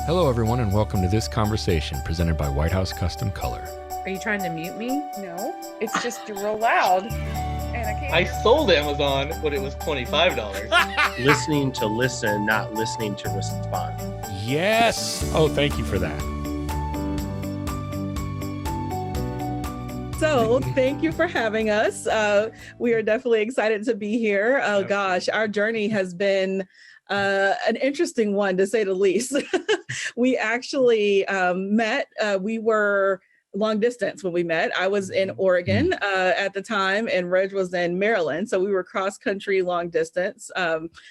Hello, everyone, and welcome to this conversation presented by White House Custom Color. Are you trying to mute me? No, it's just real loud, and I can't. I sold Amazon when it was $25. Listening to listen, not listening to respond. Yes. Oh, thank you for that. So thank you for having us. We are definitely excited to be here. Oh gosh, our journey has been an interesting one, to say the least. We actually met. We were long distance when we met. I was in Oregon at the time, and Reg was in Maryland. So we were cross country, long distance.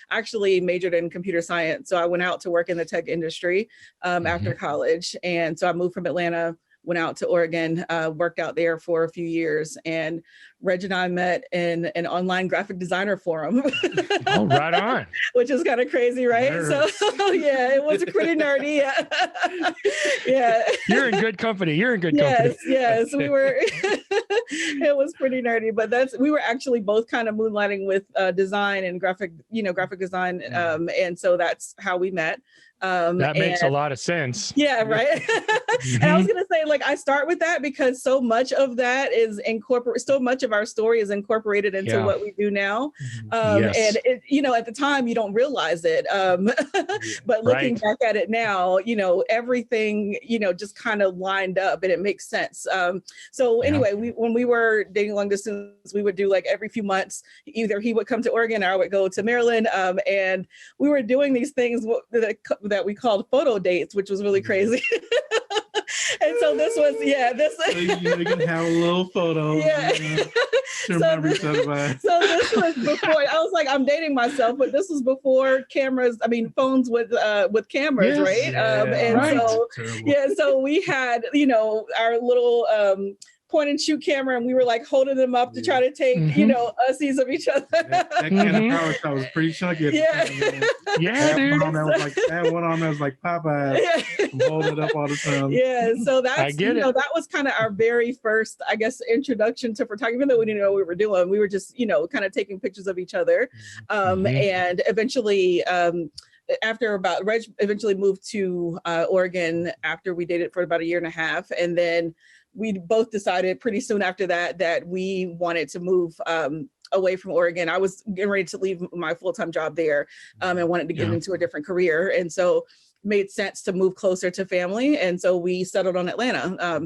Actually majored in computer science. So I went out to work in the tech industry after college. And so I moved from Atlanta, went out to Oregon, worked out there for a few years, and Reg and I met in an online graphic designer forum. Oh, right on. Which is kind of crazy, right? Nerds. So yeah, it was pretty nerdy. Yeah. You're in good company. You're in good company. Yes, we were. It was pretty nerdy, but we were actually both kind of moonlighting with design and graphic design, and so that's how we met. That makes a lot of sense. Yeah, right. And I was gonna say, like, I start with that because so much of that is so much of our story is incorporated into what we do now. Yes. And it, at the time you don't realize it. But looking back at it now, everything, just kind of lined up and it makes sense. So anyway, when we were dating long distance, we would do like every few months, either he would come to Oregon or I would go to Maryland. And we were doing these things that we called photo dates, which was really crazy. And so this was, So you can have a little photo. Yeah. To remember each other by. So this was before, I was like, I'm dating myself, but this was before phones with cameras, right? So we had, our little point and shoot camera, and we were like holding them up to try to take, ussies of each other. That Canon power shot was pretty chunky at the time. Yeah, dude. One on that was like Popeye. Holding it up all the time. Yeah, so that's, that was kind of our very first, I guess, introduction to photography, even though we didn't know what we were doing. We were just, kind of taking pictures of each other. And eventually, Reg eventually moved to Oregon after we dated for about a year and a half. And then we both decided pretty soon after that we wanted to move away from Oregon. I was getting ready to leave my full-time job there and wanted to get into a different career. And so made sense to move closer to family. And so we settled on Atlanta.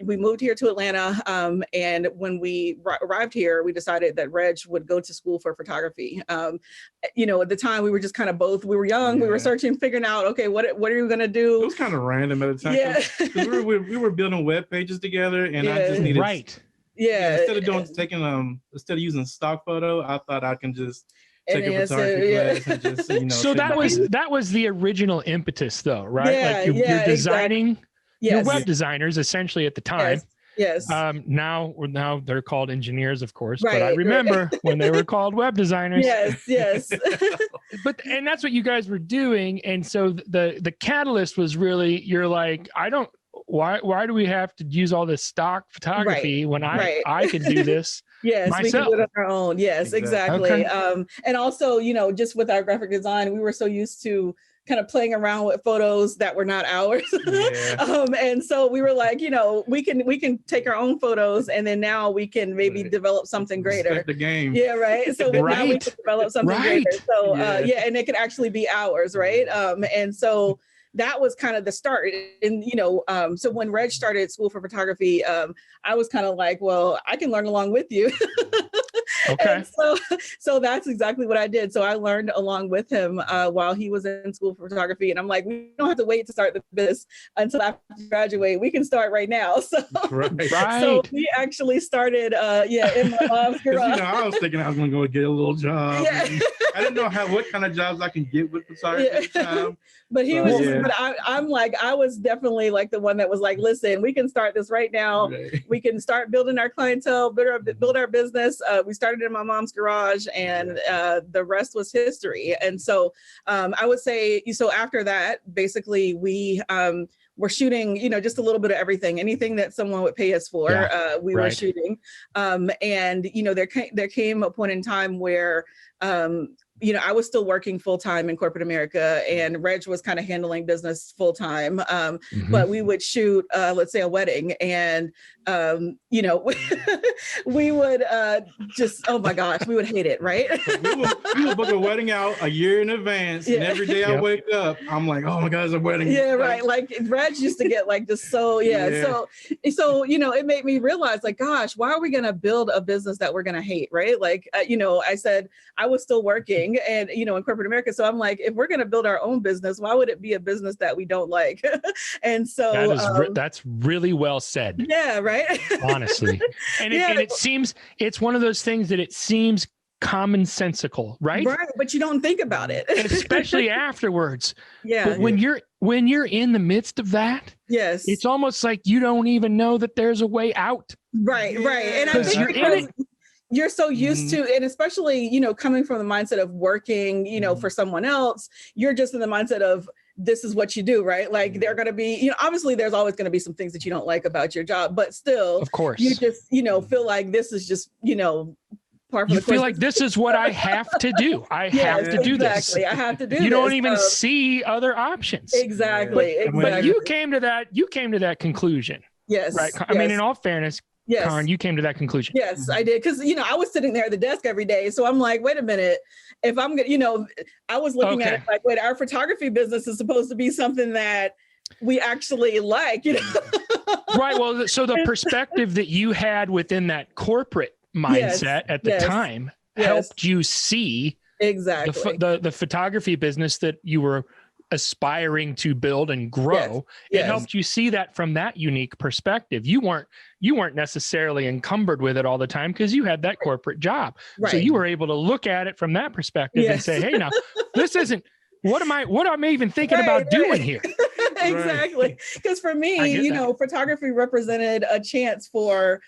We moved here to Atlanta. And when we arrived here, we decided that Reg would go to school for photography. At the time we were just kind of we were young, we were searching, figuring out, okay, what are you going to do? It was kind of random at the time. Yeah. we were building web pages together, and I just needed instead of using stock photo, I thought I can just take a photography class and just So that was the original impetus, though, right? You're designing. Exactly. You're web designers essentially at the time. Yes. Now they're called engineers, of course, but I remember when they were called web designers. Yes. And that's what you guys were doing. And so the catalyst was really, you're like, why do we have to use all this stock photography when I can do this? Yes, myself. We can do it on our own. Yes, exactly. Okay. And also, just with our graphic design, we were so used to kind of playing around with photos that were not ours. And so we were like, we can take our own photos, and then now we can maybe develop something greater. Respect the game. Yeah, right. So now we can develop something greater. So and it could actually be ours, right? And so that was kind of the start. And, so when Reg started school for photography, I was kind of like, well, I can learn along with you. Okay. And so that's exactly what I did. So I learned along with him while he was in school for photography. And I'm like, we don't have to wait to start the business until after we graduate. We can start right now. So, so we actually started, in my mom's garage. I was thinking I was going to go get a little job. Yeah. I didn't know what kind of jobs I can get with photography at the time. But I'm like, I was definitely like the one that was like, listen, we can start this right now. We can start building our clientele, build our business. We started in my mom's garage, and the rest was history. And so I would say, so after that, basically we were shooting, just a little bit of everything, anything that someone would pay us for, we were shooting. And, there came a point in time where I was still working full-time in corporate America, and Reg was kind of handling business full-time. But we would shoot, let's say, a wedding, and we would just, oh my gosh, we would hate it, right? we would book a wedding out a year in advance, and every day I wake up, I'm like, oh my God, it's a wedding. Yeah, right. Like Reg used to get like just so, so it made me realize, like, gosh, why are we going to build a business that we're going to hate, right? Like, I said I was still working and, in corporate America. So I'm like, if we're going to build our own business, why would it be a business that we don't like? And so that's really well said. Yeah, right. Honestly. And it seems, it's one of those things that it seems commonsensical, right? Right, but you don't think about it. And especially afterwards. Yeah. But when you're in the midst of that, yes, it's almost like you don't even know that there's a way out. Right, right. And I think because you're so used to, and especially, coming from the mindset of working, for someone else, you're just in the mindset of, this is what you do, right? Like they're going to be, obviously there's always going to be some things that you don't like about your job, but still, of course, you just, feel like this is just, part of you feel like this is what I have to do. I have to do this. Exactly. I have to do this. You don't even see other options. Exactly. But you came to that conclusion. Yes. Right. I mean, in all fairness, yes. Kahran, you came to that conclusion. Yes, I did. Because, I was sitting there at the desk every day. So I'm like, wait a minute. If I'm going to, I was looking at it like, wait, our photography business is supposed to be something that we actually like, Right. Well, so the perspective that you had within that corporate mindset at the time helped you see exactly the photography business that you were aspiring to build and grow. It helped you see that from that unique perspective. You weren't necessarily encumbered with it all the time because you had that corporate job. Right. So you were able to look at it from that perspective and say, hey, now this isn't, what am I even thinking about doing here? Exactly. Because for me, photography represented a chance for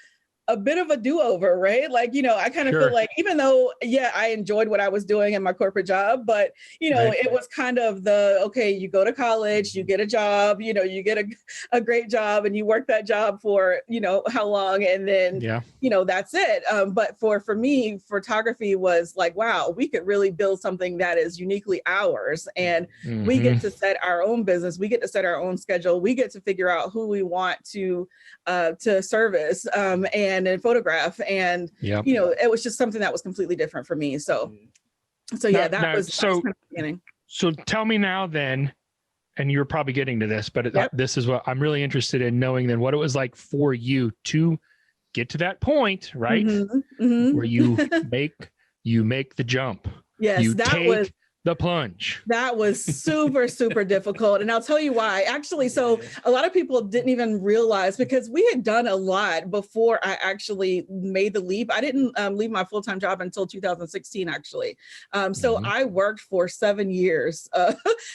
a bit of a do-over, right? Like, I kind of feel like, even though, I enjoyed what I was doing in my corporate job, but, it was kind of okay, you go to college, you get a job, you get a great job and you work that job for, how long. And then, that's it. But for me, photography was like, wow, we could really build something that is uniquely ours. And we get to set our own business. We get to set our own schedule. We get to figure out who we want to service and photograph. And, it was just something that was completely different for me. So was kind of the beginning. So tell me now then, and you're probably getting to this, but this is what I'm really interested in knowing then, what it was like for you to get to that point, right? Where you make the jump. Yes, you take the plunge. That was super, super difficult. And I'll tell you why. Actually, so a lot of people didn't even realize, because we had done a lot before I actually made the leap. I didn't leave my full-time job until 2016, actually. So I worked for 7 years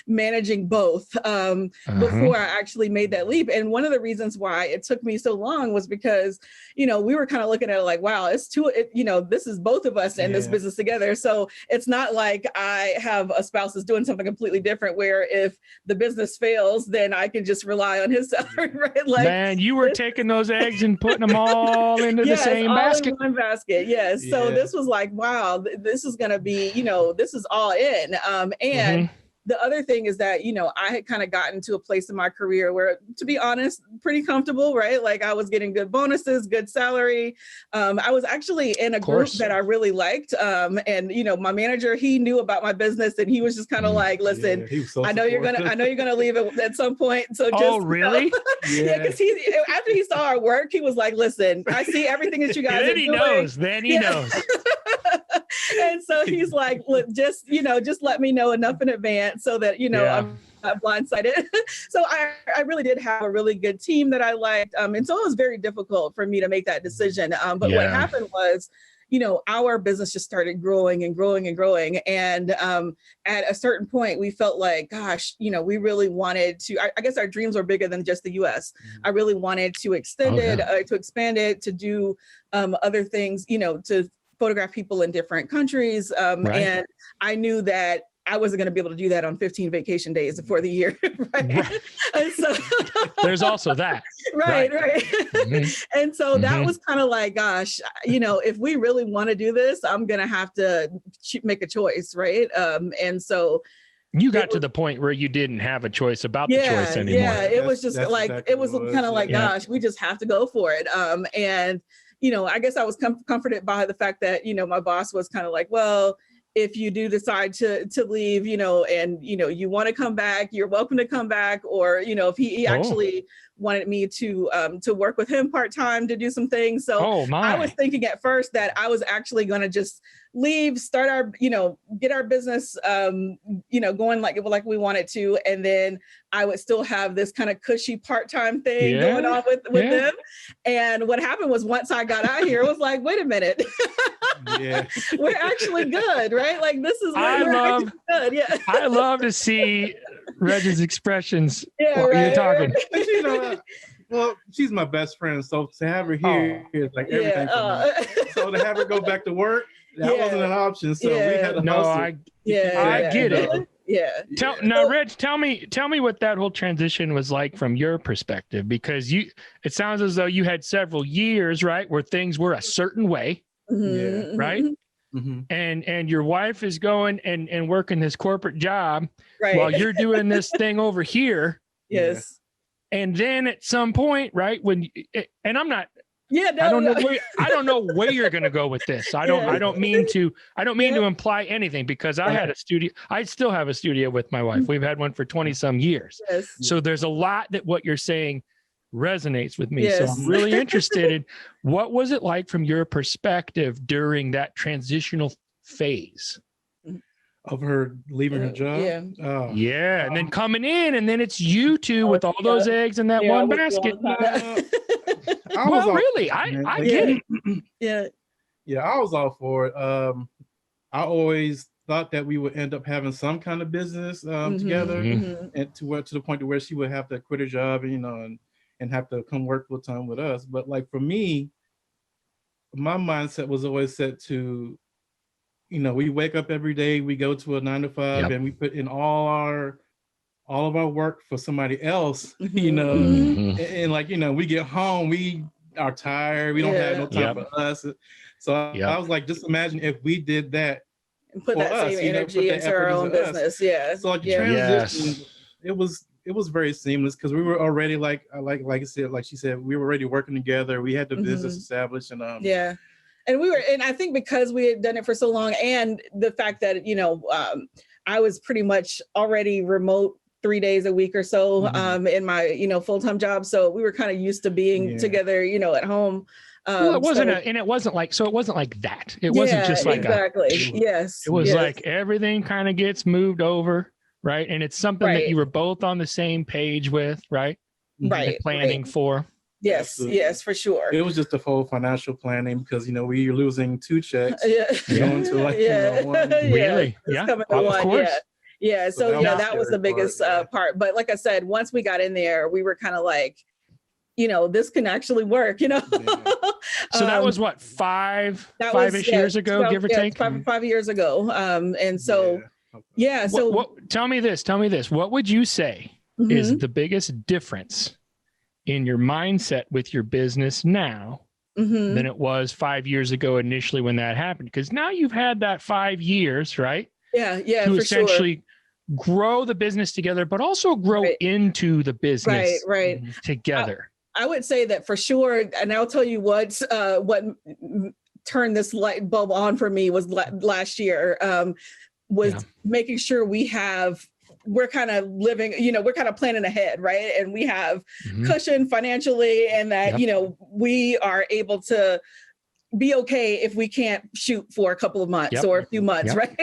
managing both before I actually made that leap. And one of the reasons why it took me so long was because, we were kind of looking at it like, wow, this is both of us in this business together. So it's not like I have a spouse that's doing something completely different, where if the business fails, then I can just rely on his salary, right? Like, man, you were taking those eggs and putting them all into the same basket. In one basket. Yes. So this was like, wow, this is going to be, this is all in. And the other thing is that, I had kind of gotten to a place in my career where, to be honest, pretty comfortable, right? Like I was getting good bonuses, good salary. I was actually in a group that I really liked. And, my manager, he knew about my business, and he was just kind of like, listen, I know you're going to leave it at some point. So just, really? Because after he saw our work, he was like, listen, I see everything that you guys are doing. Then he knows. And so he's like, look, just let me know enough in advance so that, I'm not blindsided. So I really did have a really good team that I liked. And so it was very difficult for me to make that decision. But what happened was, our business just started growing and growing and growing. And at a certain point, we felt like, gosh, we really wanted to, I guess our dreams were bigger than just the US. I really wanted to extend it, to expand it, to do other things, to photograph people in different countries. And I knew that I wasn't going to be able to do that on 15 vacation days for the year. Right? So, there's also that. Right. Mm-hmm. And so that was kind of like, gosh, if we really want to do this, I'm going to have to make a choice. Right. And so you got to the point where you didn't have a choice about the choice anymore. Yeah. It was just like, exactly it was kind of like, gosh, we just have to go for it. And, I guess I was comforted by the fact that, my boss was kind of like, well, if you do decide to leave, and, you want to come back, you're welcome to come back. Or, if he actually wanted me to work with him part-time to do some things. So I was thinking at first that I was actually going to just leave, start our, get our business, going like we wanted to. And then I would still have this kind of cushy part-time thing going on with them. And what happened was once I got out here, it was like, wait a minute, we're actually good, right? Like this is we're actually good. Yeah. I love to see Reg's expressions while you're talking. But well, she's my best friend, so to have her here is like everything for me. So to have her go back to work, that wasn't an option. So we had to hustle. I get it. Yeah. Now, Reg, tell me what that whole transition was like from your perspective, because it sounds as though you had several years, right, where things were a certain way, right? Mm-hmm. And your wife is going and working this corporate job while you're doing this thing over here. Yes. And then at some point, right, and I'm not. Yeah, I don't know where you're going to go with this. I don't mean to imply anything, because I had a studio. I still have a studio with my wife. We've had one for 20 some years. Yes. So there's a lot that what you're saying resonates with me. Yes. So I'm really interested in what was it like from your perspective during that transitional phase of her leaving her job. And then coming in, and then it's you two with all those eggs in that one basket. I get it. Yeah, I was all for it. I always thought that we would end up having some kind of business together, and to the point to where she would have to quit her job, and have to come work full time with us. But like for me, my mindset was always set to, we wake up every day, we go to a 9 to 5, and we put in all of our work for somebody else, and like, we get home, we are tired, we don't have no time for us. So I was like, just imagine if we did that and put that same energy into our own business. So like the transition, it was very seamless, because we were already like I said, like she said, we were already working together. We had the business established, and and I think because we had done it for so long, and the fact that I was pretty much already remote 3 days a week or so in my full-time job, so we were kind of used to being together at home. Well, it wasn't it wasn't like that. It wasn't just like exactly. Yes. It was like everything kind of gets moved over, right? And it's something that you were both on the same page with, right? Right. Planning for. Yes, absolutely. Yes, for sure. It was just a full financial planning, because we're losing 2 checks going to like one. Really? Of course. So that was the biggest part. But like I said, once we got in there, we were kind of like, this can actually work. So that was what, five-ish years ago, give or take? 5 years ago. And so so tell me this. What would you say is the biggest difference in your mindset with your business now than it was 5 years ago initially when that happened? Because now you've had that 5 years, right? To essentially grow the business together, but also grow into the business together. I would say that for sure, and I'll tell you what turned this light bulb on for me was last year, was making sure we're kind of living, we're kind of planning ahead, right? And we have cushion financially, and that, we are able to be okay if we can't shoot for a couple of months or a few months, right?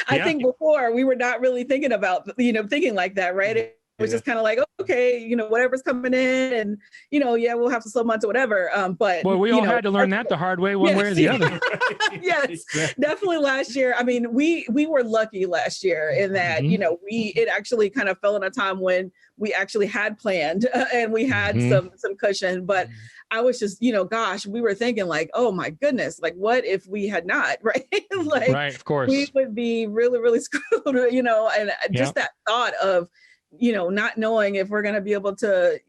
I think before we were not really thinking about, thinking like that, right? It was just kind of like, okay, whatever's coming in, and, we'll have some slow months or whatever. But we all had to learn that the hard way, one way or the other. Yes, definitely last year. I mean, we were lucky last year in that, it actually kind of fell in a time when we actually had planned and we had some cushion, but I was just, gosh, we were thinking like, oh my goodness, like what if we had not, right? Right, of course. We would be really, really screwed, and just that thought of, not knowing if we're going to be able to,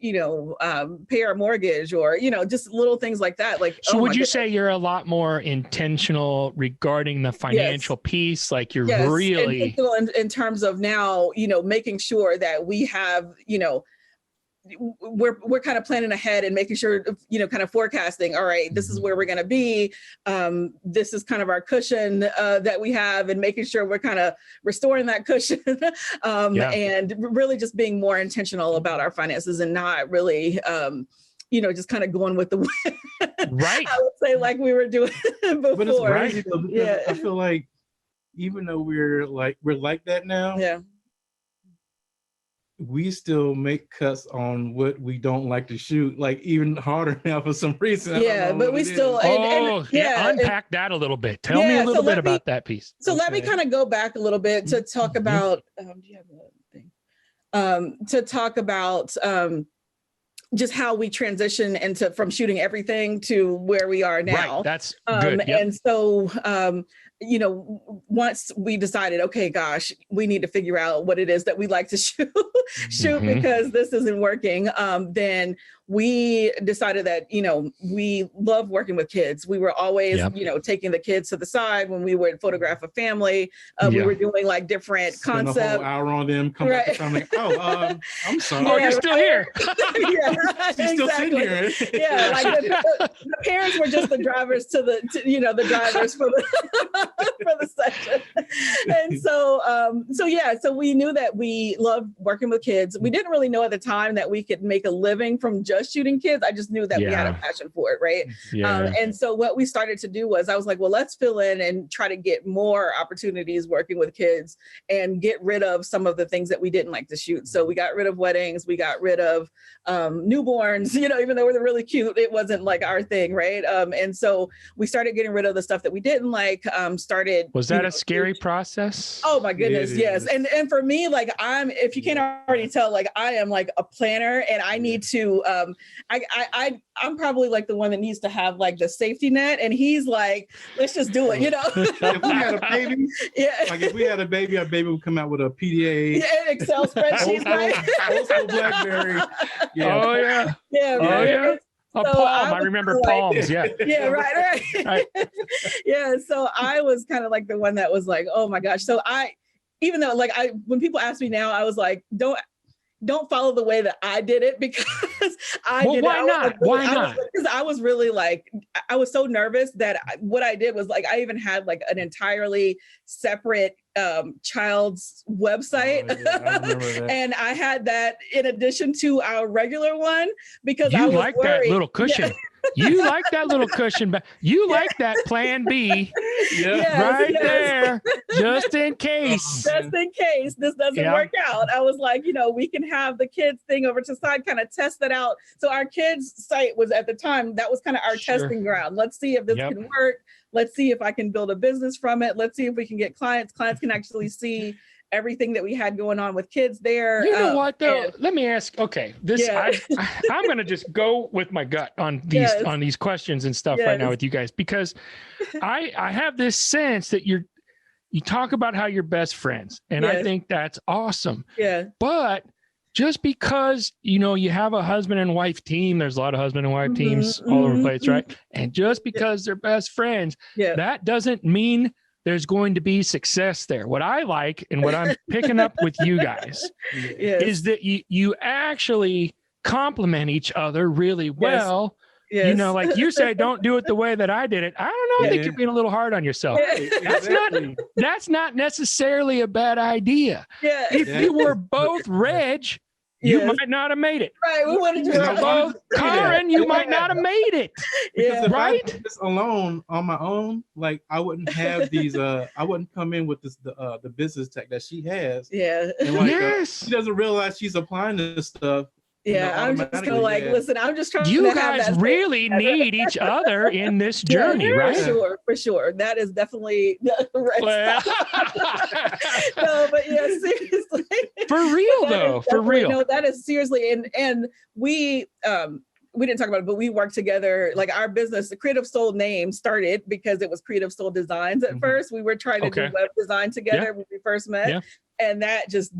pay our mortgage or, just little things like that. Like, so would you say you're a lot more intentional regarding the financial piece? Like you're really in terms of now, making sure that we have, we're kind of planning ahead and making sure, kind of forecasting, all right, this is where we're going to be. This is kind of our cushion that we have, and making sure we're kind of restoring that cushion and really just being more intentional about our finances and not really, just kind of going with the right. I would say like we were doing before. But it's crazy though, because I feel like even though we're like that now, we still make cuts on what we don't like to shoot, like even harder now for some reason. But we still unpack that a little bit. Tell me a little bit about that piece. So let me kind of go back a little bit to talk about do you have another thing? To talk about just how we transition from shooting everything to where we are now. Right. That's good. And so once we decided, okay, gosh, we need to figure out what it is that we like to shoot because this isn't working, then we decided that, we love working with kids. We were always, taking the kids to the side when we would photograph a family. We were doing like different concepts. A whole hour on them, come back to like, I'm sorry. Oh, you're still here. She's still sitting here. Like the parents were just the drivers the drivers for the session. And so we knew that we loved working with kids. We didn't really know at the time that we could make a living from just shooting kids. I just knew that we had a passion for it, right? And so what we started to do was I was like, well, let's fill in and try to get more opportunities working with kids and get rid of some of the things that we didn't like to shoot. So we got rid of weddings, we got rid of newborns, even though they're really cute, it wasn't like our thing, right? And so we started getting rid of the stuff that we didn't like. Was that a scary process? Oh my goodness, yes. And for me, like if you can't already tell, like I am like a planner, and I need to I'm probably like the one that needs to have like the safety net, and he's like, let's just do it, If we had a baby, if we had a baby, our baby would come out with a PDA, Excel spreadsheet, also BlackBerry. Oh yeah. A so palm. I remember palms. Yeah. Right. So I was kind of like the one that was like, oh my gosh. So even though when people ask me now, I was like, don't follow the way that I did it, because why not? Because I was really like, I was so nervous that what I did was like, I even had like an entirely separate child's website. I remember that. And I had that in addition to our regular one, because I was like worried. That little cushion. You like that little cushion, but you like that plan B there, just in case. Just in case this doesn't work out. I was like, we can have the kids thing over to the side, kind of test that out. So our kids site was at the time, that was kind of our testing ground. Let's see if this can work. Let's see if I can build a business from it. Let's see if we can get clients. Clients can actually see everything that we had going on with kids there. You know what though? Let me ask. Okay, I'm going to just go with my gut on these questions and stuff right now with you guys, because I have this sense that you talk about how you're best friends, and I think that's awesome. Yeah. But just because you have a husband and wife team, there's a lot of husband and wife teams all over the place, right? And just because they're best friends, that doesn't mean there's going to be success there. What I like and what I'm picking up with you guys is that you actually complement each other really well. Yes. Like you say, don't do it the way that I did it. I don't know. I think you're being a little hard on yourself. That's not necessarily a bad idea. Yeah. If you were both Reg, you might not have made it. Right. We wanted to both Kahran, you might not have made it. Because if I did this alone on my own, like I wouldn't have these. I wouldn't come in with this the business tech that she has. Yeah. And she doesn't realize she's applying this stuff. I'm just kind of like, listen, I'm just trying you to guys have that really need each other in this journey, right? For sure. That is definitely the right No, but seriously. For real though, for real. No, that is seriously. And we didn't talk about it, but we worked together. Like our business, the Creative Soul name started because it was Creative Soul Designs at first. We were trying to do web design together when we first met. And that just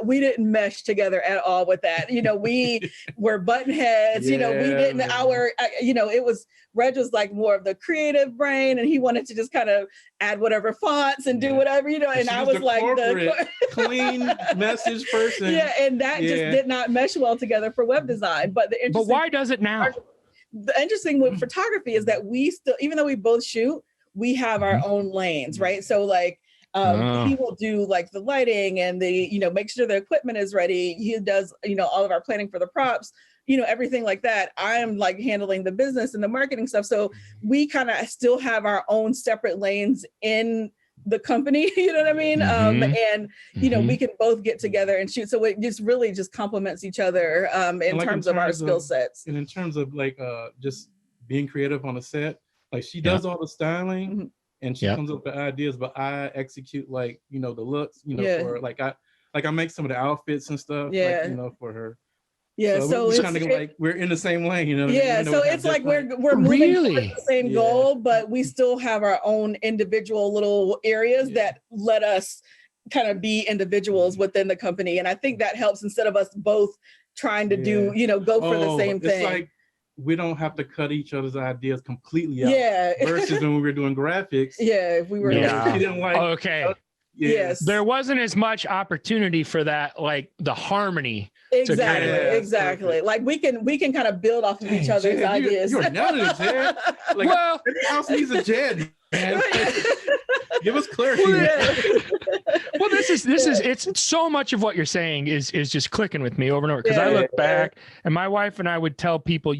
we didn't mesh together at all with that. We were button heads, we didn't, it was, Reg was like more of the creative brain, and he wanted to just kind of add whatever fonts and do whatever, and I was like the clean message person. Yeah. And that just did not mesh well together for web design. But why does it now? The interesting with photography is that we still, even though we both shoot, we have our own lanes, right? So like, he will do like the lighting and the, make sure the equipment is ready. He does, all of our planning for the props, everything like that. I am like handling the business and the marketing stuff. So we kind of still have our own separate lanes in the company, you know what I mean? And, we can both get together and shoot. So it just really just complements each other in terms of our skill sets. And in terms of like just being creative on a set, like she does all the styling. And she comes up with ideas, but I execute like, the looks, for like I make some of the outfits and stuff, for her. Yeah, so it's kind of like we're in the same lane, Yeah, so it's like we're moving towards the same goal, but we still have our own individual little areas that let us kind of be individuals within the company. And I think that helps instead of us both trying to do, go for the same thing. It's like we don't have to cut each other's ideas completely out. Yeah. Versus when we were doing graphics. Yeah, if we were. Yeah. Okay. Yes. There wasn't as much opportunity for that, like the harmony. Exactly. Like we can kind of build off of each other's ideas. You're nailing it, Jed. Like, well, every house needs a Jed, man. Give us clarity. Well, this is it's so much of what you're saying is just clicking with me over and over, because I look back and my wife and I would tell people,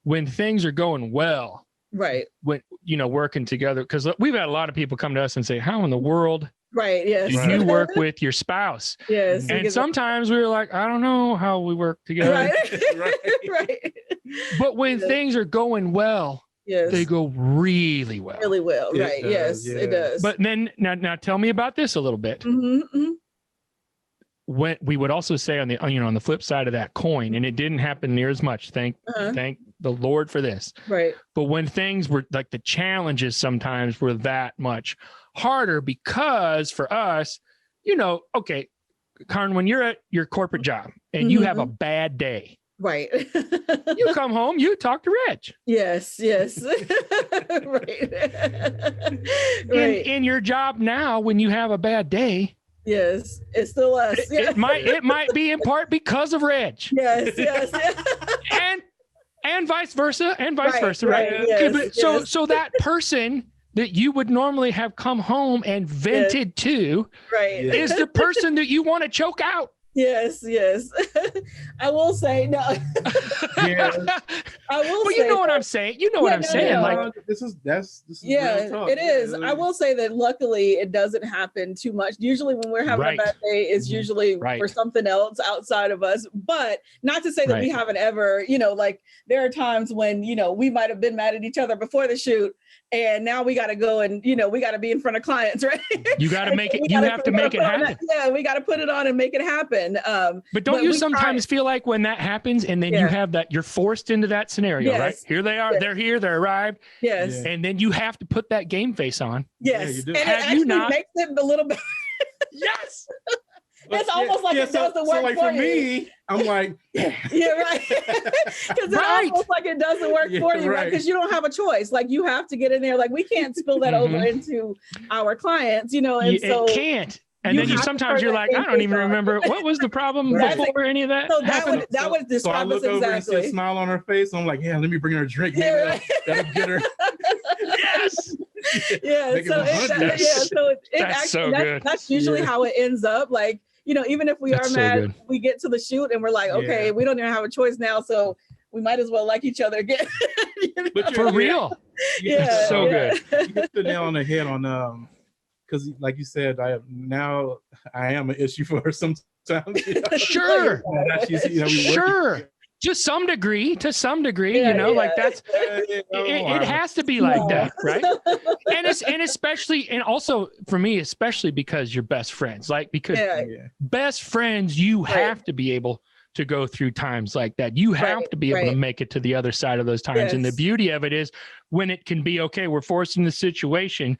when things are going well, right, when working together, because we've had a lot of people come to us and say, how in the world yes, do you work with your spouse? Yes. And sometimes we were like, I don't know how we work together. Right. But when things are going well, they go really well. Really well, right? Yes, it does. But then now tell me about this a little bit. When we would also say on the flip side of that coin, and it didn't happen near as much. Thank the Lord for this. Right. But when things were like the challenges sometimes were that much harder, because for us, okay, Kahran, when you're at your corporate job and you have a bad day. Right. You come home, you talk to Reg. Yes. Right. In your job now, when you have a bad day, yes, it's still us. It might be in part because of Reg. Yes. and vice versa, right? Yes, so that person that you would normally have come home and vented to, is the person that you want to choke out. Yes. I will say no. I will. But you know what I'm saying. You know what I'm saying. Like this is it is. I will say that luckily it doesn't happen too much. Usually when we're having a bad day, it's usually for something else outside of us. But not to say that we haven't ever. Like there are times when we might have been mad at each other before the shoot, and now we got to go and we got to be in front of clients, right? You got to make it. You have to make it happen. Yeah, we got to put it on and make it happen. But don't you sometimes feel like when that happens and then you have that, you're forced into that scenario, right? Here they are, they're here, they're arrived. Yes. And then you have to put that game face on. Yes. And it actually makes it a little bit. Yes. It's almost like it does the work like for me. I'm like, right. Because it's almost like it does the work for you, right? Because you don't have a choice. Like you have to get in there. Like we can't spill that over into our clients, and so it can't. And then sometimes you're like, I don't even remember what was the problem before any of that. So that would describe us exactly. And see a smile on her face. I'm like, let me bring her a drink. That'll get her. Yes. Yeah. That's usually how it ends up. Like, even if we are mad, we get to the shoot and we're like, okay, we don't even have a choice now. So we might as well like each other again. But for real. Yeah. So good. You hit the nail on the head on because like you said, I am an issue for her sometimes. Sure. Sure. To some degree, like that's it has to be like that, right? And especially, and also for me, especially because you're best friends, like because best friends, you have to be able to go through times like that. You have to be able to make it to the other side of those times. Yes. And the beauty of it is when it can be, okay, we're forced in the situation,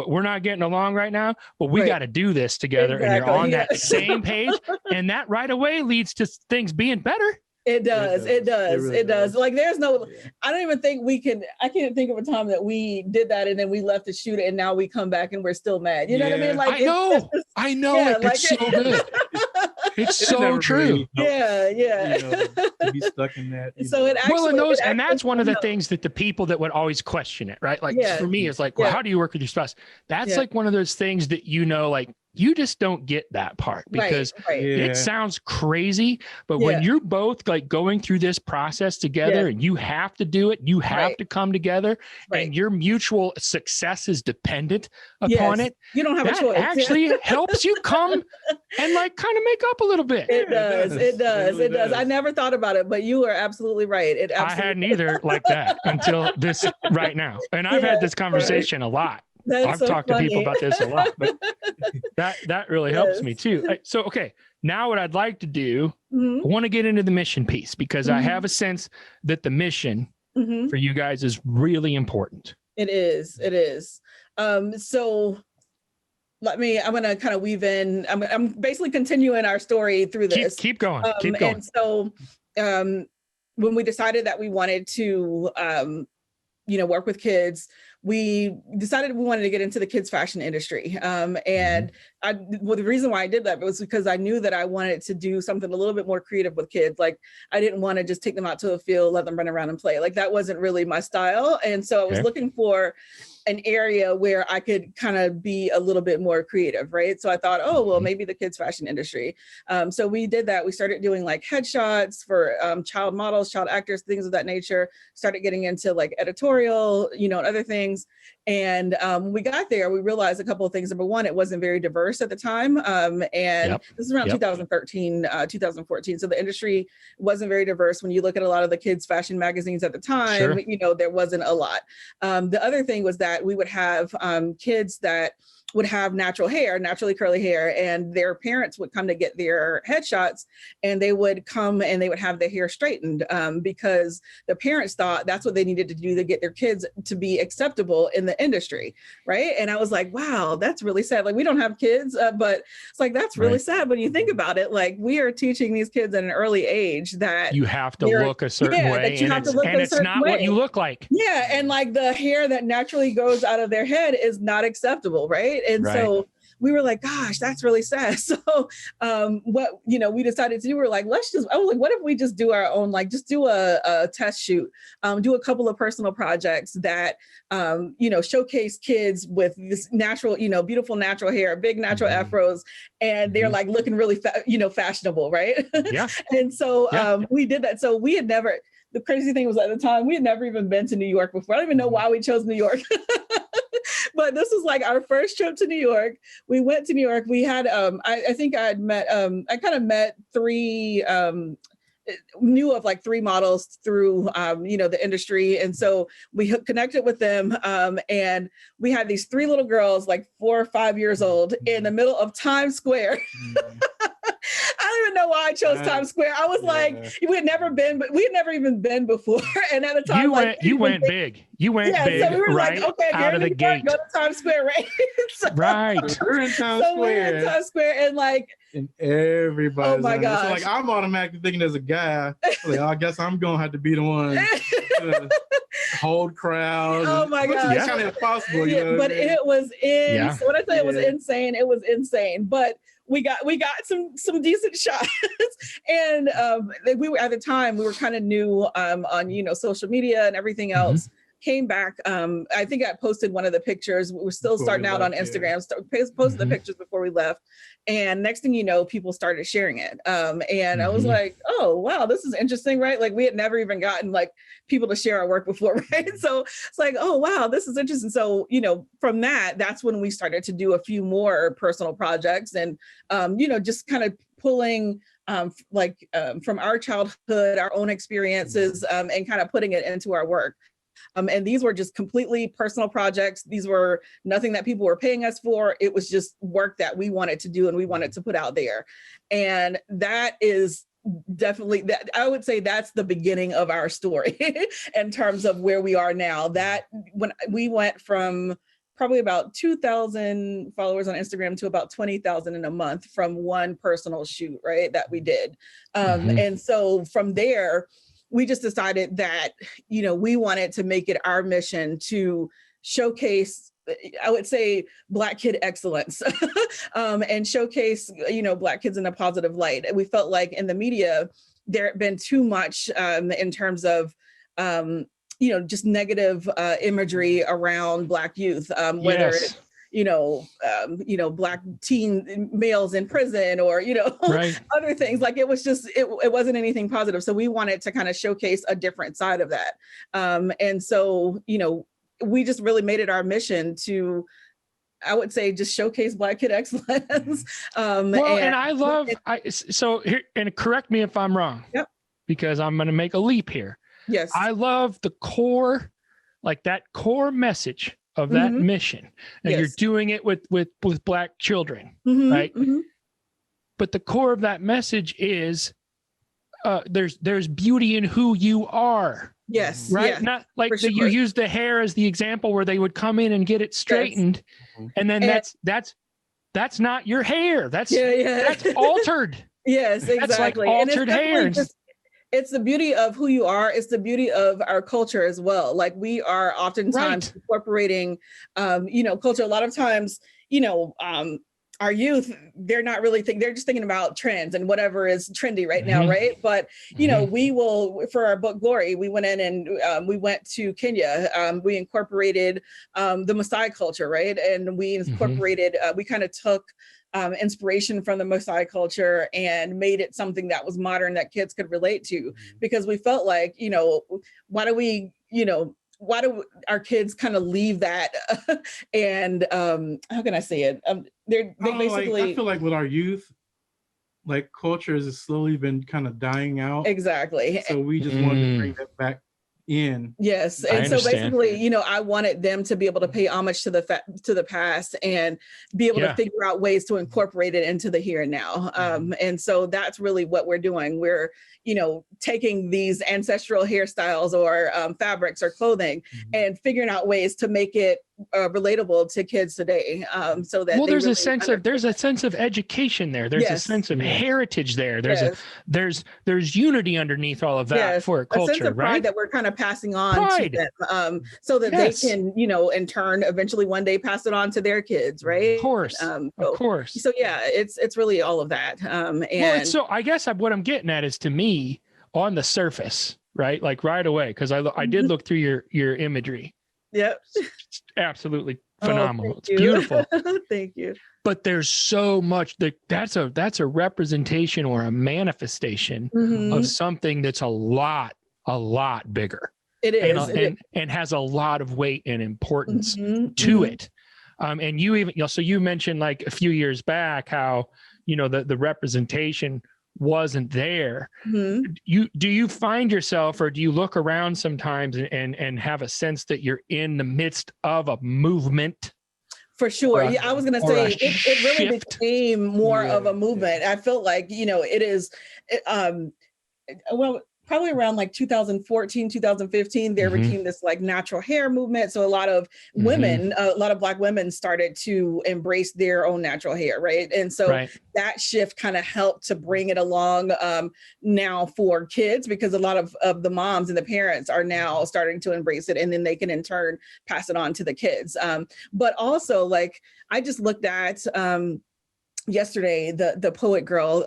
we're not getting along right now, but we got to do this together. And you're on that same page. And that right away leads to things being better. It does. It really does. Like there's no, I don't even think I can't think of a time that we did that and then we left to shoot it and now we come back and we're still mad. You know what I mean? Like I know. Yeah, it's so good. It's so true. To be stuck in that. So it actually, and that's one of the things that the people that would always question it, right? Like for me, it's like, well, how do you work with your spouse? That's like one of those things that, like, you just don't get that part because it sounds crazy, but when you're both like going through this process together and you have to do it, you have to come together and your mutual success is dependent upon it. You don't have a choice. Actually helps you come and like kind of make up a little bit. It does. I never thought about it, but you are absolutely right. I hadn't either like that until this right now. And I've had this conversation a lot. I've talked to people about this a lot, but that really helps me too. So, okay, now what I'd like to do, I want to get into the mission piece because I have a sense that the mission for you guys is really important. It is. So I'm going to kind of weave in, I'm basically continuing our story through this. Keep going. And so when we decided that we wanted to, work with kids, we decided we wanted to get into the kids fashion industry. And the reason why I did that was because I knew that I wanted to do something a little bit more creative with kids. Like I didn't want to just take them out to a field, let them run around and play. Like that wasn't really my style. And so I was looking for an area where I could kind of be a little bit more creative, right? So I thought, maybe the kids fashion industry. So we did that. We started doing like headshots for child models, child actors, things of that nature. Started getting into like editorial, and other things. And when we got there, we realized a couple of things. Number one, it wasn't very diverse at the time. And this is around 2013, 2014. So the industry wasn't very diverse. When you look at a lot of the kids fashion magazines at the time, there wasn't a lot. The other thing was that we would have kids that would have naturally curly hair, and their parents would come to get their headshots and they would come and they would have their hair straightened because the parents thought that's what they needed to do to get their kids to be acceptable in the industry. Right. And I was like, wow, that's really sad. Like we don't have kids, but it's like, that's really sad when you think about it. Like we are teaching these kids at an early age that you have to look a certain way and it's not what you look like. Yeah. And like the hair that naturally goes out of their head is not acceptable. Right. And so we were like, gosh, that's really sad. So what, we decided to do, we were like, I was like, what if we just do our own, like just do a test shoot, do a couple of personal projects that, showcase kids with this natural, beautiful natural hair, big natural afros, and they're like looking really, fashionable. Right. Yeah. And so we did that. So we had never, the crazy thing was at the time, we had never even been to New York before. I don't even know why we chose New York. But this was like our first trip to New York. We went to New York. We had, I think I met three, knew of like three models through, the industry. And so we connected with them. And we had these three little girls, like 4 or 5 years old, in the middle of Times Square. I don't even know why I chose Times Square. I was like, we had never even been before. And at the time, you went big. You went big, so we were right? Like, okay, out of the gate. Go to Times Square, right? Right. We're in Times Square. We're in Times Square, and everybody. Oh my gosh! So like I'm automatically thinking as a guy, like I guess I'm gonna have to be the one to hold crowds. Oh my gosh! It's kind of impossible, but it was So when I say it was insane, it was insane. But we got some decent shots, and we were at the time we were kind of new on social media and everything else. Came back. I think I posted one of the pictures. We were still starting out on Instagram. Posted the pictures before we left, and next thing you know, people started sharing it. And I was like, oh wow, this is interesting, right? Like we had never even gotten like people to share our work before, right? So it's like, oh wow, this is interesting. So from that's when we started to do a few more personal projects, and just kind of pulling from our childhood, our own experiences, and kind of putting it into our work. And these were just completely personal projects. These were nothing that people were paying us for. It was just work that we wanted to do and we wanted to put out there. And that is definitely that I would say that's the beginning of our story in terms of where we are now. That when we went from probably about 2,000 followers on Instagram to about 20,000 in a month from one personal shoot, right, that we did. And so from there, we just decided that, you know, we wanted to make it our mission to showcase, I would say, Black kid excellence and showcase, you know, Black kids in a positive light. We felt like in the media, there had been too much in terms of, you know, just negative imagery around Black youth, whether it's, you know, Black teen males in prison or, you know, other things. Like it was just, it wasn't anything positive. So we wanted to kind of showcase a different side of that. And so, you know, we just really made it our mission to, I would say, just showcase Black kid excellence. And I love, so here, and correct me if I'm wrong, because I'm going to make a leap here. Yes. I love the core, like that core message of that mission. And you're doing it with Black children, right? But the core of that message is there's beauty in who you are. Yes. Right. Yeah, not like you use the hair as the example where they would come in and get it straightened. And then that's not your hair. That's that's altered. Yes, exactly. That's like altered hair. It's the beauty of who you are. It's the beauty of our culture as well. Like we are oftentimes incorporating, you know, culture. A lot of times, you know, our youth, they're not really they're just thinking about trends and whatever is trendy right now, right? But, you know, we will, for our book Glory, we went in and we went to Kenya. We incorporated the Maasai culture, right? And we incorporated, we kind of took inspiration from the Maasai culture and made it something that was modern that kids could relate to, because we felt like, you know, why do our kids kind of leave that? And how can I say it? They're basically. I feel like with our youth, like culture has slowly been kind of dying out. Exactly. So we just wanted to bring that back in. Yes. And so basically, you know, I wanted them to be able to pay homage to the past and be able to figure out ways to incorporate it into the here and now. And so that's really what we're doing. We're, you know, taking these ancestral hairstyles or fabrics or clothing and figuring out ways to make it relatable to kids today. So that there's a sense of education there. There's a sense of heritage there. There's unity underneath all of that for a culture, a sense of pride that we're kind of passing on to them, so that they can, you know, in turn, eventually one day pass it on to their kids, right? Of course, of course. So yeah, it's really all of that. And so I guess what I'm getting at is, to me, on the surface, right, like right away, because I did look through your imagery. Yep. It's absolutely phenomenal. It's beautiful. Thank you. But there's so much that's a representation or a manifestation of something that's a lot bigger. It is. And has a lot of weight and importance to it. And you even, you know, so you mentioned like a few years back how, you know, the representation wasn't there. Do you find yourself, or do you look around sometimes and have a sense that you're in the midst of a movement? For sure. I was going to say it really became more of a movement. I felt like, you know, it is, probably around like 2014, 2015, there became this like natural hair movement. So a lot of women, a lot of Black women started to embrace their own natural hair, right? And so that shift kind of helped to bring it along now for kids, because a lot of the moms and the parents are now starting to embrace it, and then they can in turn pass it on to the kids. But also, like, I just looked at yesterday the poet girl,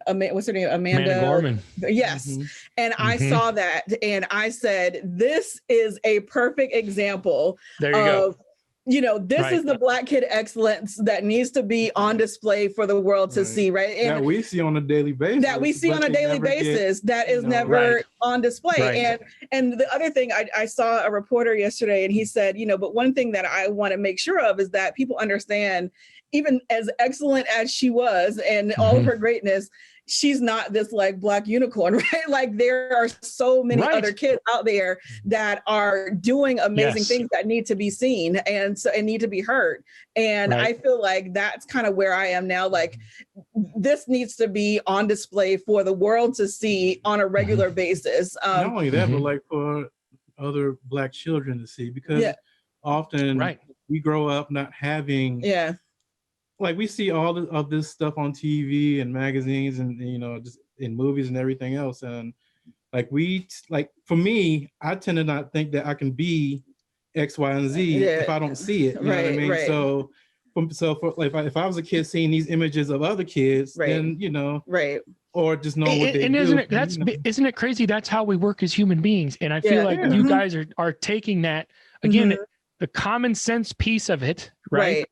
what's her name, Amanda Gorman. Yes. And I saw that and I said, this is a perfect example of, you know, this is the Black kid excellence that needs to be on display for the world to see, right? And that we see on a daily basis. That is never on display. And the other thing, I saw a reporter yesterday and he said, you know, but one thing that I want to make sure of is that people understand, even as excellent as she was and all of her greatness, she's not this like Black unicorn, right? Like there are so many other kids out there that are doing amazing things that need to be seen and need to be heard. And I feel like that's kind of where I am now. Like this needs to be on display for the world to see on a regular basis. Not only that, but like for other Black children to see, because often we grow up not having like we see all of this stuff on TV and magazines and, you know, just in movies and everything else. And like for me, I tend to not think that I can be X, Y, and Z if I don't see it. You know what I mean? So for like if I was a kid seeing these images of other kids, then, you know, or just knowing what they do. Isn't it crazy? That's how we work as human beings. And I feel like you guys are taking that, again, the common sense piece of it, right?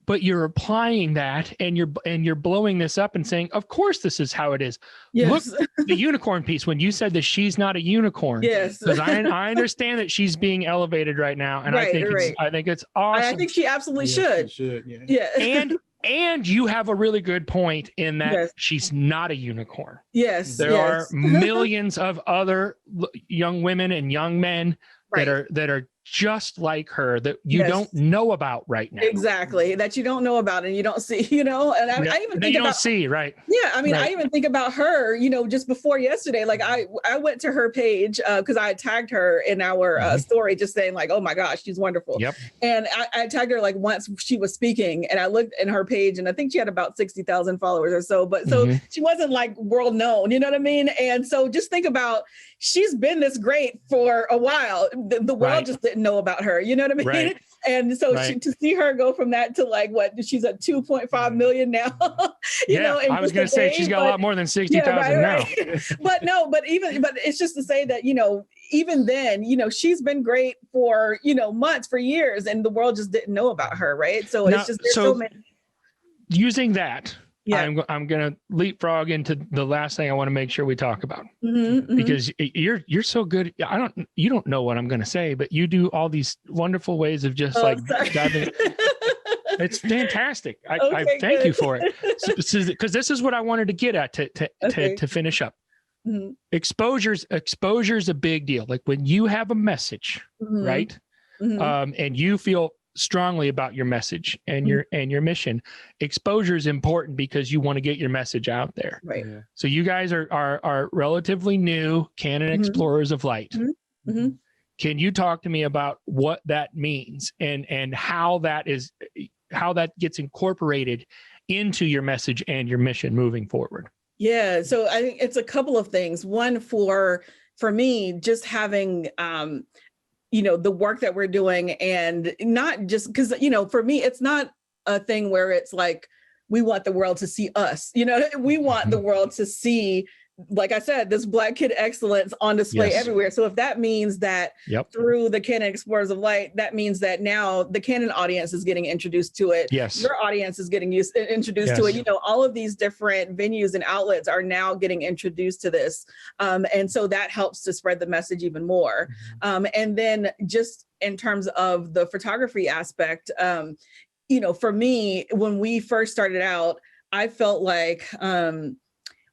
But you're applying that and you're blowing this up and saying, of course, this is how it is. Look, the unicorn piece, when you said that she's not a unicorn, because I understand that she's being elevated right now. And I think it's awesome. I think she absolutely should. And you have a really good point in that she's not a unicorn. There are millions of other young women and young men that are just like her that you don't know about right now. Exactly. That you don't know about and you don't see, you know, and I even think you don't see, right. Yeah. I mean, I even think about her, you know, just before yesterday, like I went to her page because I tagged her in our story, just saying like, oh my gosh, she's wonderful. And I tagged her like once she was speaking and I looked in her page and I think she had about 60,000 followers or so, but so she wasn't like world known, you know what I mean? And so just think about, she's been this great for a while. The world just didn't know about her, you know what I mean? And so to see her go from that to like what she's at 2.5 million now. you know, I was going to say she's got a lot more than 60,000 now. but it's just to say that, you know, even then, you know, she's been great for, you know, months, for years, and the world just didn't know about her, right? So it's just there's so many. Using that. I'm going to leapfrog into the last thing I want to make sure we talk about, because you're so good. You don't know what I'm going to say, but you do all these wonderful ways of just diving. It's fantastic. I thank you for it. Because this is what I wanted to get at to finish up. Exposure's a big deal. Like when you have a message, right? And you feel strongly about your message and your mission, exposure is important because you want to get your message out there. So you guys are relatively new Canon explorers of light. Can you talk to me about what that means and how that gets incorporated into your message and your mission moving forward? So I think it's a couple of things. One, for me, just having you know, the work that we're doing, and not just because, you know, for me, it's not a thing where it's like, we want the world to see us, you know, we want the world to see, like I said, this Black kid excellence on display everywhere. So if that means that through the Canon Explorers of Light, that means that now the Canon audience is getting introduced to it. Your audience is getting introduced to it. You know, all of these different venues and outlets are now getting introduced to this. And so that helps to spread the message even more. And then just in terms of the photography aspect, you know, for me, when we first started out, I felt like,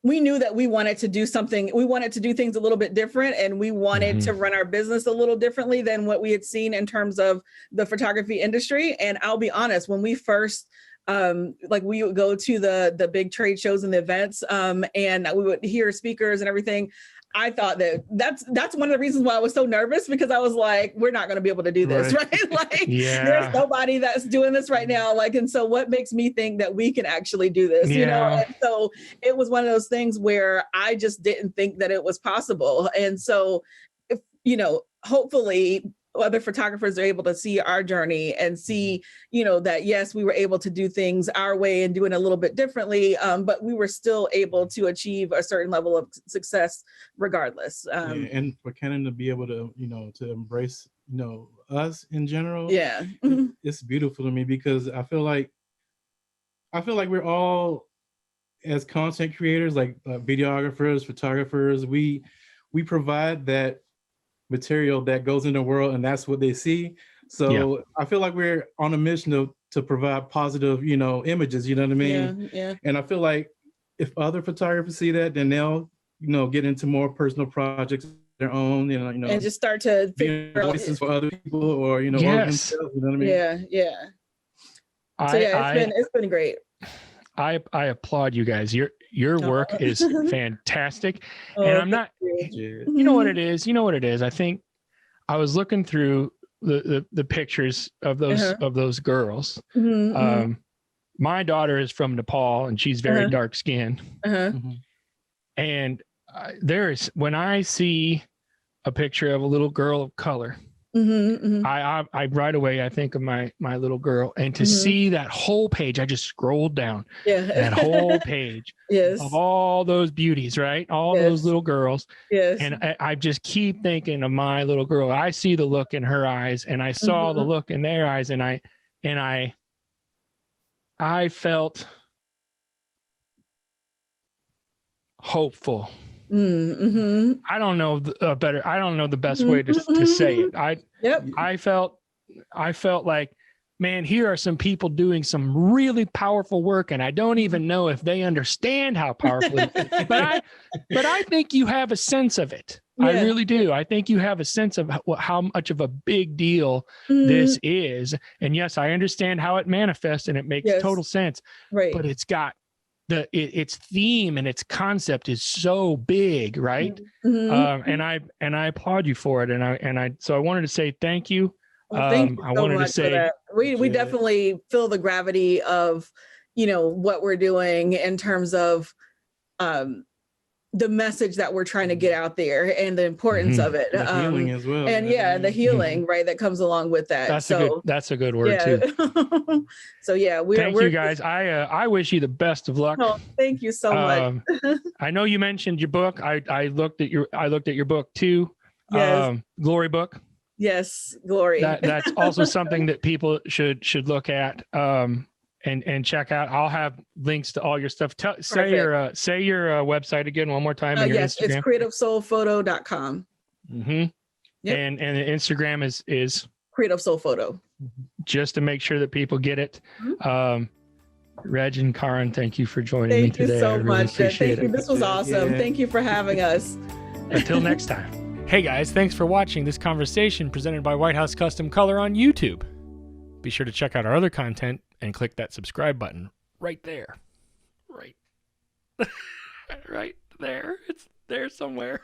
we knew that we wanted to do something, we wanted to do things a little bit different, and we wanted to run our business a little differently than what we had seen in terms of the photography industry. And I'll be honest, when we first, like we would go to the big trade shows and the events, and we would hear speakers and everything, I thought that's one of the reasons why I was so nervous, because I was like, we're not going to be able to do this, right? Like there's nobody that's doing this right now. Like, and so what makes me think that we can actually do this, you know? And so it was one of those things where I just didn't think that it was possible. And so, if, you know, hopefully other photographers are able to see our journey and see, you know, that yes, we were able to do things our way and doing a little bit differently, but we were still able to achieve a certain level of success regardless. And for Canon to be able to, you know, to embrace, you know, us in general, it's beautiful to me, because I feel like we're all, as content creators, like videographers, photographers, we provide that material that goes in the world, and that's what they see. So I feel like we're on a mission to provide positive, you know, images, you know what I mean? And I feel like if other photographers see that, then they'll, get into more personal projects of their own, and just start to be voices for other people, or or Yes. themselves. You know what I mean? Yeah. So it's been great. I applaud you guys. Your work is fantastic. And I'm not, you know what it is? I think I was looking through the pictures of those girls. My daughter is from Nepal and she's very dark skinned. And when I see a picture of a little girl of color, I right away I think of my little girl, and to see that whole page, I just scrolled down that whole page of all those beauties, right? All those little girls. And I just keep thinking of my little girl. I see the look in her eyes, and I saw the look in their eyes, and I felt hopeful. I don't know I don't know the best way to say it. I felt like, man, here are some people doing some really powerful work, and I don't even know if they understand how powerful it is. But I think you have a sense of it. I really do. I think you have a sense of how much of a big deal this is. And yes, I understand how it manifests, and it makes total sense. Right. But it's got its theme and its concept is so big, right? And I applaud you for it. And so I wanted to say thank you. Well, thank you so much for that. We definitely feel the gravity of, what we're doing in terms of the message that we're trying to get out there and the importance of it. The healing as well. And the healing, right, that comes along with that. That's a good word too. So thank you guys. I wish you the best of luck. Oh, thank you so much. I know you mentioned your book. I looked at your book too. Yes. Glory book. Yes, Glory. That's also something that people should look at. And check out. I'll have links to all your stuff. Say your website again one more time. Yes, Instagram. It's creativesoulphoto.com. Yep. And the Instagram is Creative Soul Photo. Just to make sure that people get it. Reg and Kahran, thank you for joining me today. Thank you so much. Thank you. This was awesome. Thank you for having us. Until next time. Hey guys, thanks for watching this conversation presented by White House Custom Color on YouTube. Be sure to check out our other content and click that subscribe button right there. Right there. It's there somewhere.